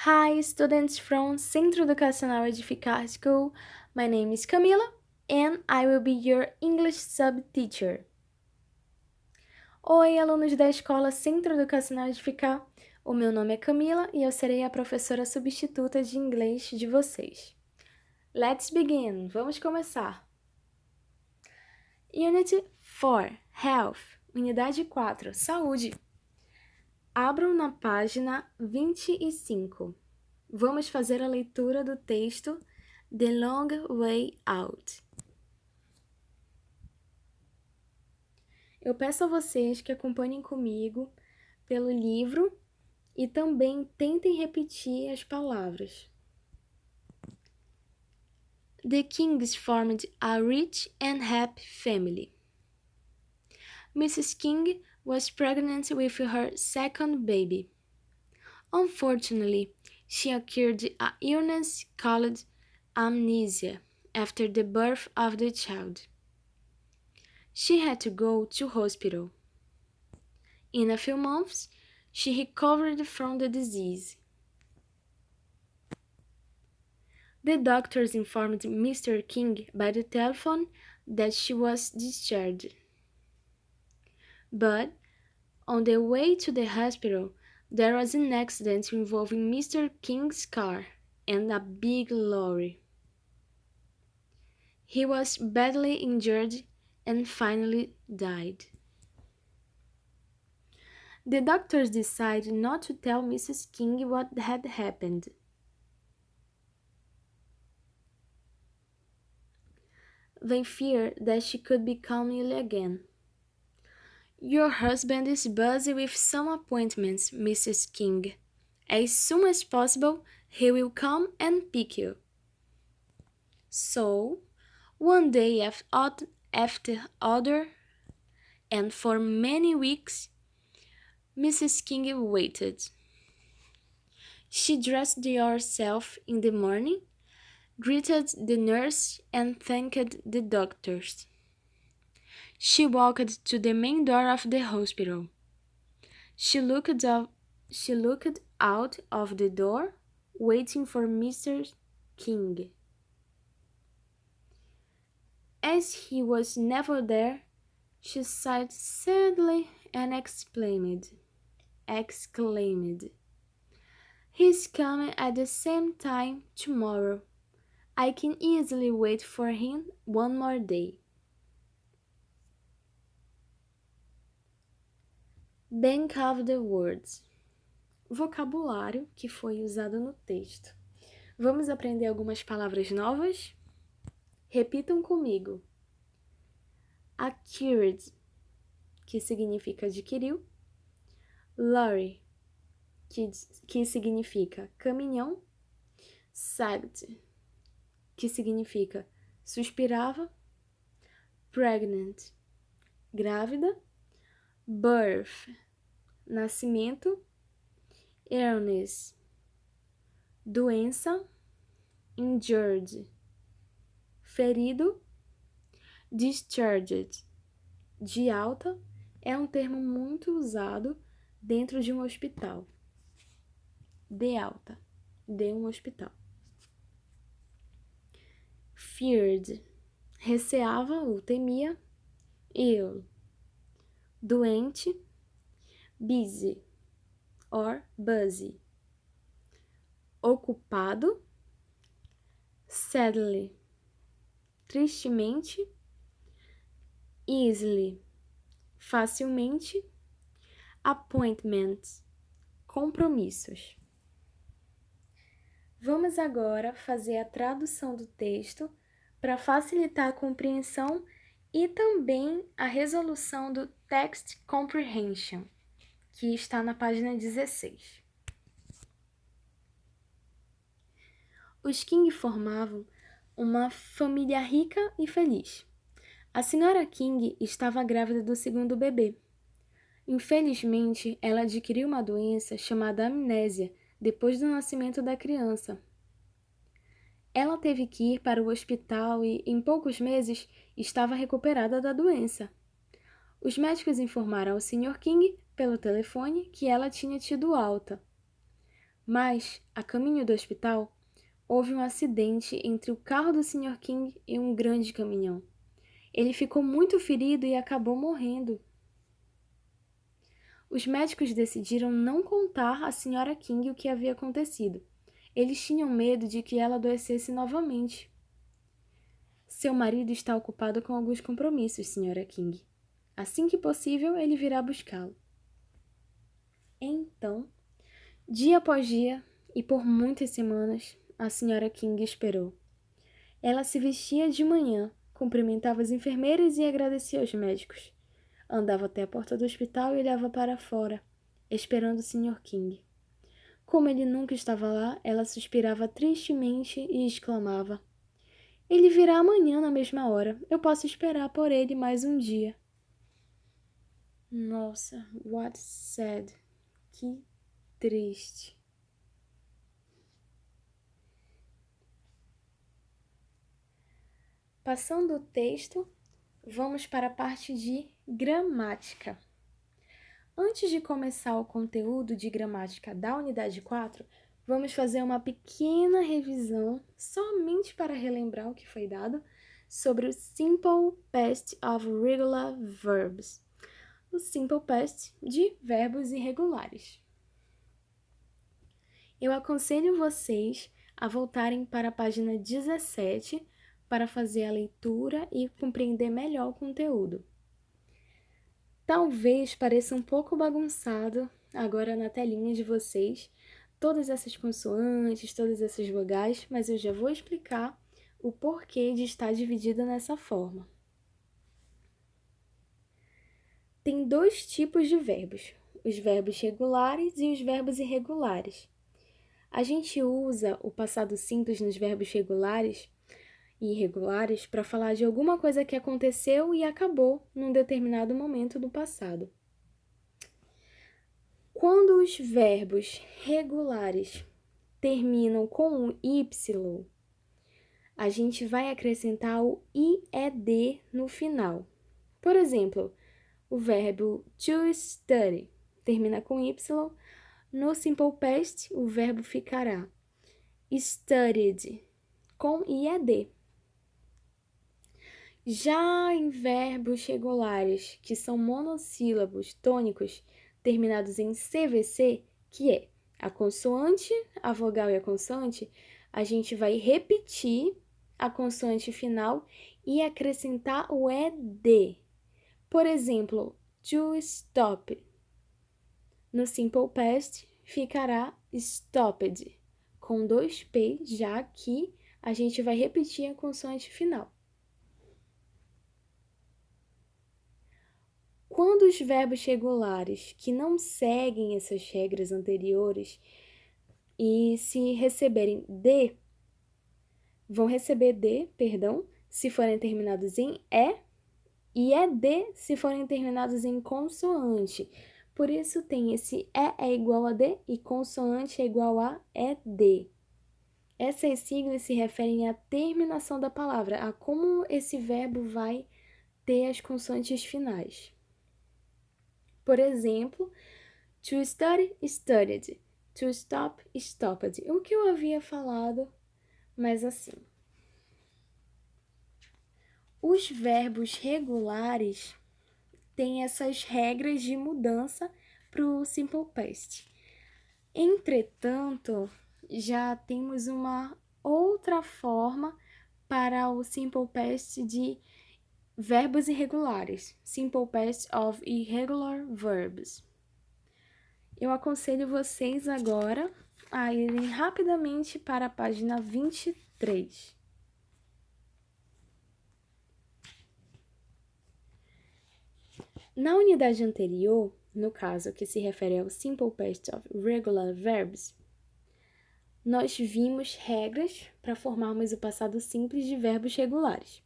Hi, students from Centro Educacional Edificar School. My name is Camila and I will be your English sub-teacher. Oi, alunos da Escola Centro Educacional Edificar. O meu nome é Camila e eu serei a professora substituta de inglês de vocês. Let's begin! Vamos começar! Unit 4, Health. Unidade 4, Saúde. Abram na página 25. Vamos fazer a leitura do texto The Long Way Out. Eu peço a vocês que acompanhem comigo pelo livro e também tentem repetir as palavras. The Kings formed a rich and happy family. Mrs. King was pregnant with her second baby. Unfortunately, she acquired an illness called amnesia after the birth of the child. She had to go to hospital. In a few months, she recovered from the disease. The doctors informed Mr. King by the telephone that she was discharged. But on the way to the hospital, there was an accident involving Mr. King's car and a big lorry. He was badly injured and finally died. The doctors decided not to tell Mrs. King what had happened. They feared that she could become ill again. Your husband is busy with some appointments, Mrs. King. As soon as possible, he will come and pick you. So, one day after other, and for many weeks, Mrs. King waited. She dressed herself in the morning, greeted the nurse, and thanked the doctors. She walked to the main door of the hospital. She looked out of the door, waiting for Mr. King. As he was never there, she sighed sadly and exclaimed, "He's coming at the same time tomorrow. I can easily wait for him one more day." Bank of the words. Vocabulário que foi usado no texto. Vamos aprender algumas palavras novas? Repitam comigo. Acquired, que significa adquiriu. Lorry, que significa caminhão. Sagged, que significa suspirava. Pregnant, grávida. Birth, nascimento. Illness, doença. Injured, ferido. Discharged, de alta, é um termo muito usado dentro de um hospital. De alta, de um hospital. Feared, receava ou temia. Ill, doente. Busy or busy, ocupado. Sadly, tristemente. Easily, facilmente. Appointments, compromissos. Vamos agora fazer a tradução do texto para facilitar a compreensão e também a resolução do Text Comprehension, que está na página 16. Os King formavam uma família rica e feliz. A senhora King estava grávida do segundo bebê. Infelizmente, ela adquiriu uma doença chamada amnésia depois do nascimento da criança. Ela teve que ir para o hospital e, em poucos meses, estava recuperada da doença. Os médicos informaram ao Sr. King, pelo telefone, que ela tinha tido alta. Mas, a caminho do hospital, houve um acidente entre o carro do Sr. King e um grande caminhão. Ele ficou muito ferido e acabou morrendo. Os médicos decidiram não contar à Sra. King o que havia acontecido. Eles tinham medo de que ela adoecesse novamente. Seu marido está ocupado com alguns compromissos, Sra. King. Assim que possível, ele virá buscá-lo. Então, dia após dia, e por muitas semanas, a Sra. King esperou. Ela se vestia de manhã, cumprimentava as enfermeiras e agradecia aos médicos. Andava até a porta do hospital e olhava para fora, esperando o Sr. King. Como ele nunca estava lá, ela suspirava tristemente e exclamava: "Ele virá amanhã na mesma hora. Eu posso esperar por ele mais um dia." Nossa, what sad. Que triste. Passando o texto, vamos para a parte de gramática. Antes de começar o conteúdo de gramática da unidade 4, vamos fazer uma pequena revisão, somente para relembrar o que foi dado, sobre o Simple Past of Regular Verbs. O Simple Past de verbos irregulares. Eu aconselho vocês a voltarem para a página 17 para fazer a leitura e compreender melhor o conteúdo. Talvez pareça um pouco bagunçado agora na telinha de vocês, todas essas consoantes, todas essas vogais, mas eu já vou explicar o porquê de estar dividida dessa forma. Tem dois tipos de verbos, os verbos regulares e os verbos irregulares. A gente usa o passado simples nos verbos regulares e irregulares para falar de alguma coisa que aconteceu e acabou num determinado momento do passado. Quando os verbos regulares terminam com um Y, a gente vai acrescentar o IED no final. Por exemplo, o verbo to study termina com Y. No Simple Past, o verbo ficará studied com IED. Já em verbos regulares, que são monossílabos tônicos, terminados em CVC, que é a consoante, a vogal e a consoante, a gente vai repetir a consoante final e acrescentar o ED. Por exemplo, to stop. No Simple Past, ficará stopped, com 2P, já que a gente vai repetir a consoante final. Quando os verbos regulares que não seguem essas regras anteriores e se receberem D, vão receber D, se forem terminados em E ED se forem terminados em consoante. Por isso tem esse E é igual a D e consoante é igual a ED. Essas siglas se referem à terminação da palavra, a como esse verbo vai ter as consoantes finais. Por exemplo, to study, studied. To stop, stopped. O que eu havia falado, mas assim. Os verbos regulares têm essas regras de mudança para o Simple Past. Entretanto, já temos uma outra forma para o Simple Past de verbos irregulares. Simple Past of Irregular Verbs. Eu aconselho vocês agora a irem rapidamente para a página 23. Na unidade anterior, no caso que se refere ao Simple Past of Regular Verbs, nós vimos regras para formarmos o passado simples de verbos regulares.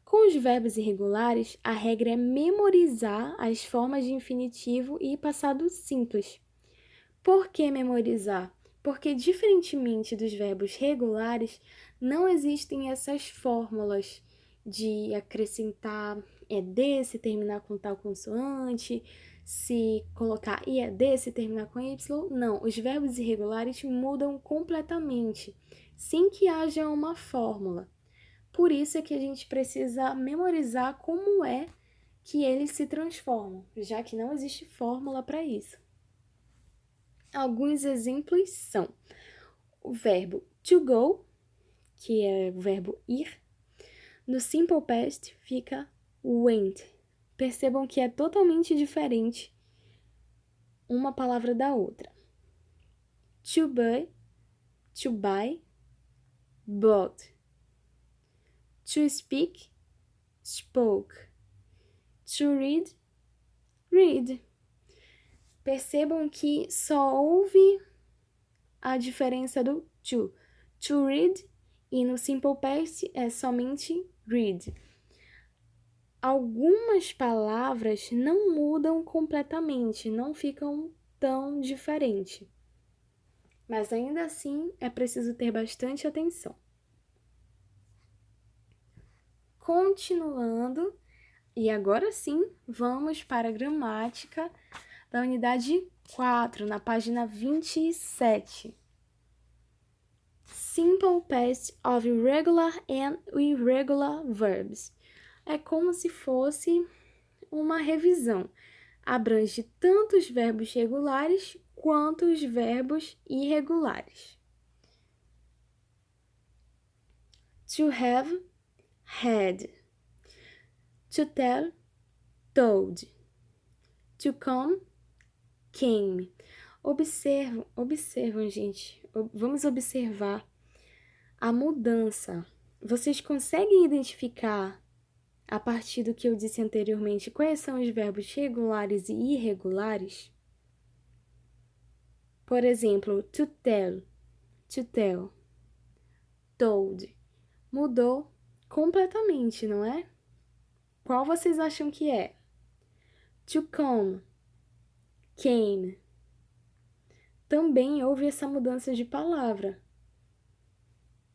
Com os verbos irregulares, a regra é memorizar as formas de infinitivo e passado simples. Por que memorizar? Porque, diferentemente dos verbos regulares, não existem essas fórmulas de acrescentar ED se terminar com tal consoante, se colocar IED, se terminar com Y, não. Os verbos irregulares mudam completamente, sem que haja uma fórmula. Por isso é que a gente precisa memorizar como é que eles se transformam, já que não existe fórmula para isso. Alguns exemplos são o verbo to go, que é o verbo ir. No simple past fica went. Percebam que é totalmente diferente uma palavra da outra. To buy, bought. To speak, spoke. To read. Percebam que só houve a diferença do to. To read e no simple past é somente read. Algumas palavras não mudam completamente, não ficam tão diferentes. Mas ainda assim é preciso ter bastante atenção. Continuando, e agora sim, vamos para a gramática da unidade 4, na página 27. Simple past of regular and irregular verbs. É como se fosse uma revisão. Abrange tanto os verbos regulares quanto os verbos irregulares. To have, had. To tell, told. To come, came. Observam, gente. Vamos observar a mudança. Vocês conseguem identificar, a partir do que eu disse anteriormente, quais são os verbos regulares e irregulares? Por exemplo, to tell, told. Mudou completamente, não é? Qual vocês acham que é? To come, came. Também houve essa mudança de palavra.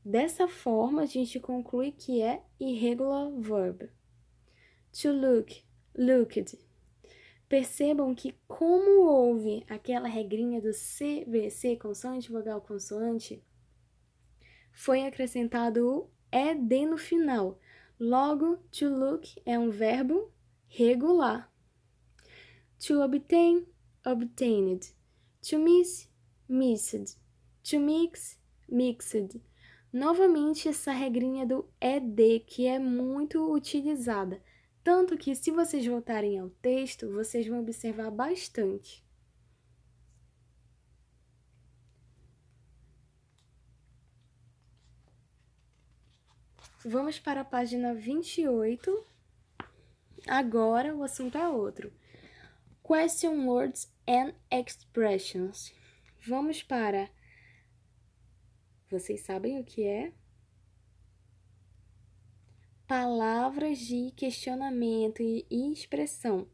Dessa forma, a gente conclui que é irregular verb. To look, looked. Percebam que como houve aquela regrinha do CVC, consoante, vogal, consoante, foi acrescentado o ED no final. Logo, to look é um verbo regular. To obtain, obtained. To miss, missed. To mix, mixed. Novamente, essa regrinha do ED, que é muito utilizada. Tanto que, se vocês voltarem ao texto, vocês vão observar bastante. Vamos para a página 28. Agora, o assunto é outro. Question words and expressions. Vamos para... Vocês sabem o que é? Palavras de questionamento e expressão.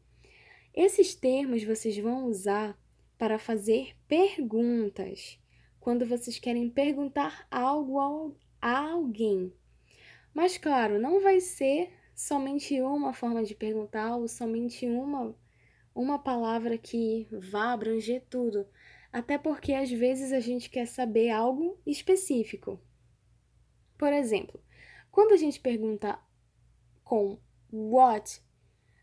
Esses termos vocês vão usar para fazer perguntas, quando vocês querem perguntar algo a alguém. Mas, claro, não vai ser somente uma forma de perguntar ou somente uma palavra que vá abranger tudo. Até porque, às vezes, a gente quer saber algo específico. Por exemplo, quando a gente pergunta com what,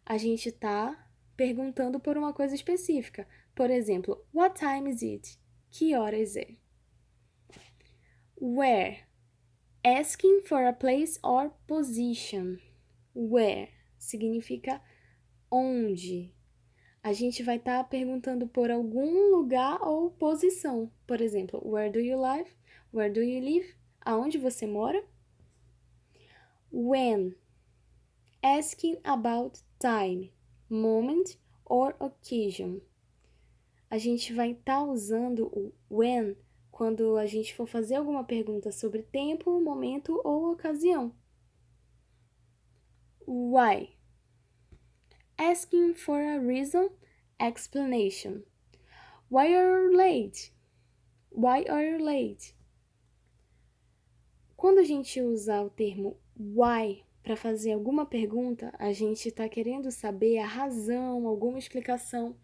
a gente está perguntando por uma coisa específica. Por exemplo, what time is it? Que horas é? Where? Asking for a place or position. Where significa onde. A gente vai estar perguntando por algum lugar ou posição. Por exemplo, where do you live? Where do you live? Aonde você mora? When? Asking about time, moment or occasion. A gente vai estar usando o when quando a gente for fazer alguma pergunta sobre tempo, momento ou ocasião. Why? Asking for a reason, explanation. Why are you late? Why are you late? Quando a gente usa o termo why para fazer alguma pergunta, a gente está querendo saber a razão, alguma explicação.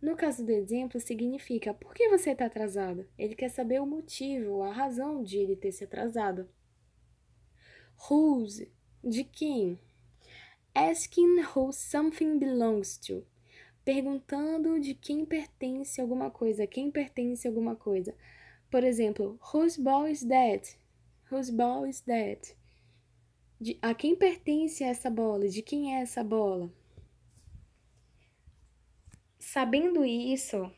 No caso do exemplo, significa por que você está atrasado? Ele quer saber o motivo, a razão de ele ter se atrasado. Whose, de quem? Asking who something belongs to. Perguntando de quem pertence alguma coisa, quem pertence alguma coisa. Por exemplo, whose ball is that? Whose ball is that? A quem pertence essa bola? De quem é essa bola? Sabendo isso,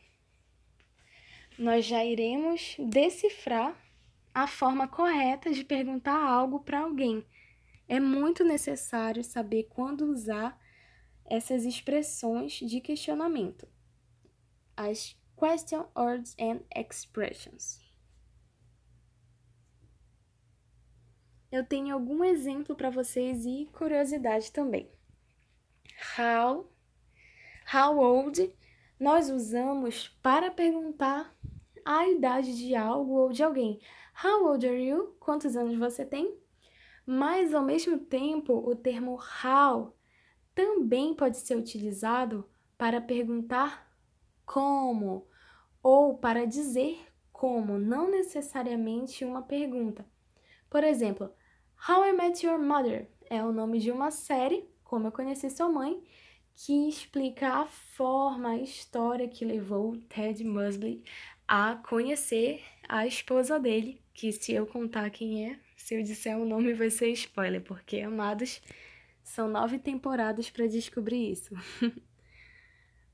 nós já iremos decifrar a forma correta de perguntar algo para alguém. É muito necessário saber quando usar essas expressões de questionamento. As question words and expressions. Eu tenho algum exemplo para vocês e curiosidade também. How old nós usamos para perguntar a idade de algo ou de alguém. How old are you? Quantos anos você tem? Mas, ao mesmo tempo, o termo how também pode ser utilizado para perguntar como ou para dizer como, não necessariamente uma pergunta. Por exemplo, How I Met Your Mother é o nome de uma série, Como Eu Conheci Sua Mãe, que explica a forma, a história que levou Ted Mosby a conhecer a esposa dele, que se eu contar quem é, se eu disser o nome vai ser spoiler, porque, amados, são 9 temporadas para descobrir isso.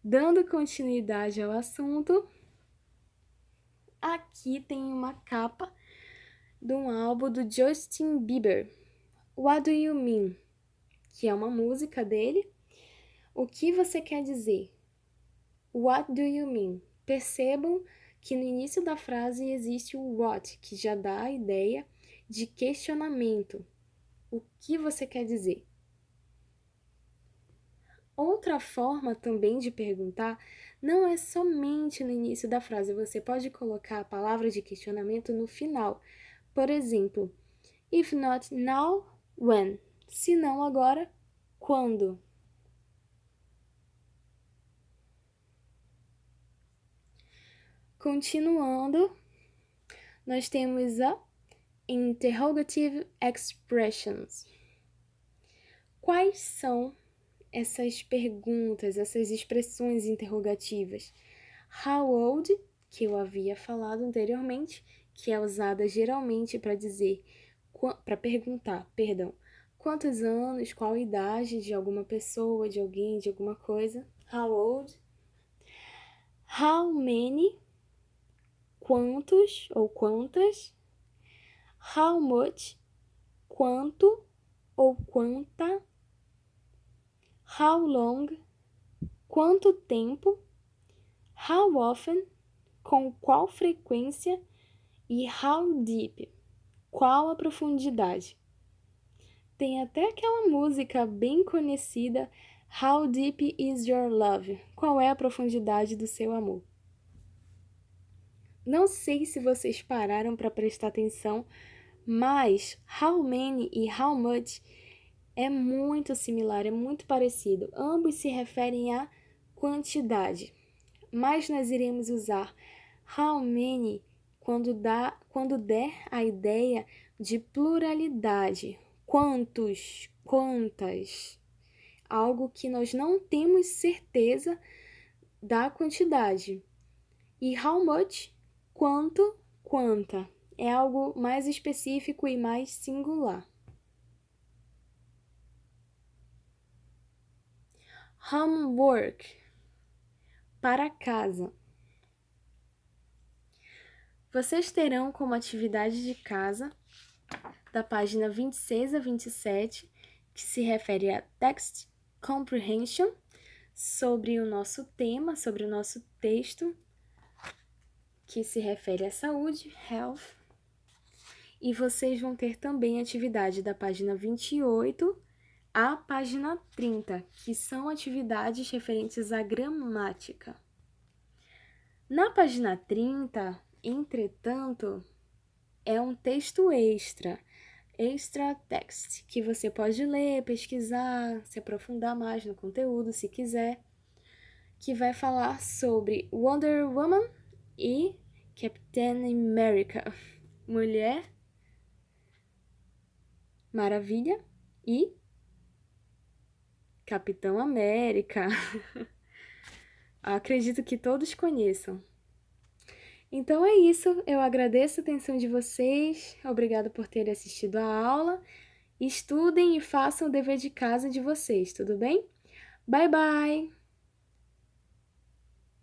Dando continuidade ao assunto, aqui tem uma capa de um álbum do Justin Bieber, What Do You Mean? Que é uma música dele. O que você quer dizer? What do you mean? Percebam que no início da frase existe o what, que já dá a ideia de questionamento. O que você quer dizer? Outra forma também de perguntar não é somente no início da frase, você pode colocar a palavra de questionamento no final. Por exemplo, if not now, when? Se não agora, quando? Continuando, nós temos a interrogative expressions. Quais são essas perguntas, essas expressões interrogativas? How old, que eu havia falado anteriormente, que é usada geralmente para dizer, para perguntar, quantos anos, qual a idade de alguma pessoa, de alguém, de alguma coisa. How old? How many? Quantos ou quantas? How much? Quanto ou quanta? How long? Quanto tempo? How often? Com qual frequência? E how deep? Qual a profundidade? Tem até aquela música bem conhecida, How Deep Is Your Love? Qual é a profundidade do seu amor? Não sei se vocês pararam para prestar atenção, mas how many e how much é muito similar, é muito parecido. Ambos se referem à quantidade, mas nós iremos usar how many quando der a ideia de pluralidade. Quantos, quantas. Algo que nós não temos certeza da quantidade. E how much, quanto, quanta. É algo mais específico e mais singular. Homework, para casa. Vocês terão como atividade de casa, da página 26 a 27, que se refere a Text Comprehension, sobre o nosso tema, sobre o nosso texto, que se refere à saúde, health. E vocês vão ter também atividade da página 28 à página 30, que são atividades referentes à gramática. Na página 30, entretanto, é um texto extra text, que você pode ler, pesquisar, se aprofundar mais no conteúdo, se quiser, que vai falar sobre Wonder Woman e Captain America, Mulher Maravilha e Capitão América. Acredito que todos conheçam. Então é isso, eu agradeço a atenção de vocês, obrigada por terem assistido a aula. Estudem e façam o dever de casa de vocês, tudo bem? Bye, bye!